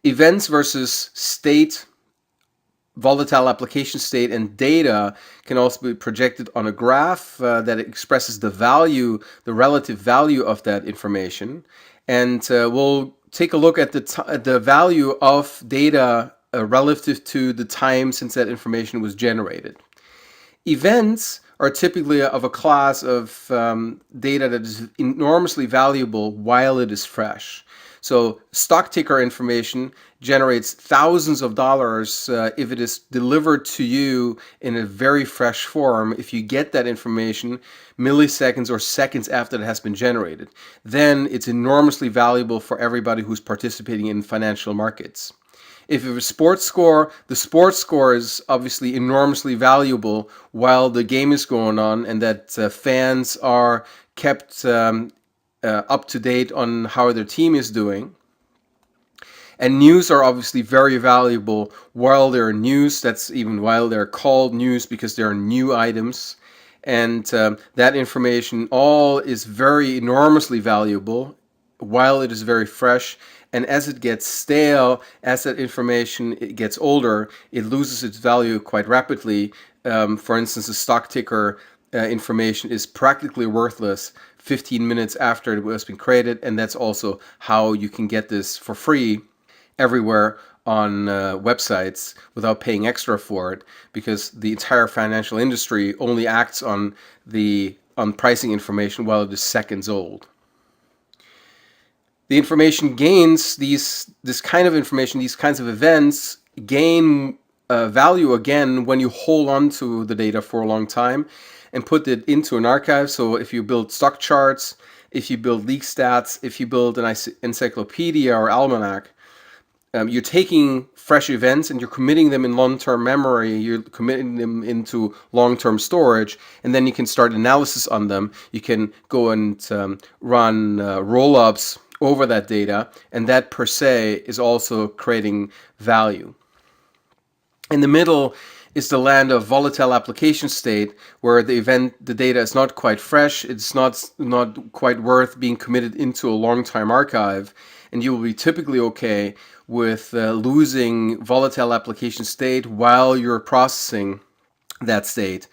Events versus state, volatile application state, and data can also be projected on a graph that expresses the value, the relative value of that information. And we'll take a look at the value of data relative to the time since that information was generated. Events are typically of a class of data that is enormously valuable while it is fresh. So stock ticker information generates thousands of dollars if it is delivered to you in a very fresh form. If you get that information milliseconds or seconds after it has been generated, then it's enormously valuable for everybody who's participating in financial markets. If you have a sports score, the sports score is obviously enormously valuable while the game is going on, and that fans are kept up to date on how their team is doing. And news are obviously very valuable while they're news. That's even while they're called news because they're new items. And that information all is very enormously valuable while it is very fresh. And as it gets stale, as that information it gets older, it loses its value quite rapidly. For instance, the stock ticker information is practically worthless 15 minutes after it has been created, and that's also how you can get this for free everywhere on websites without paying extra for it, because the entire financial industry only acts on pricing information while it is seconds old. The information gains this kind of information, these kinds of events gain value again when you hold on to the data for a long time and put it into an archive. So if you build stock charts, if you build leak stats, if you build an encyclopedia or almanac, you're taking fresh events and you're committing them in long-term memory, you're committing them into long-term storage, and then you can start analysis on them. You can go and run roll-ups over that data, and that per se is also creating value. In the middle is the land of volatile application state, where the data is not quite fresh, it's not quite worth being committed into a long-time archive, and you will be typically okay with losing volatile application state while you're processing that state.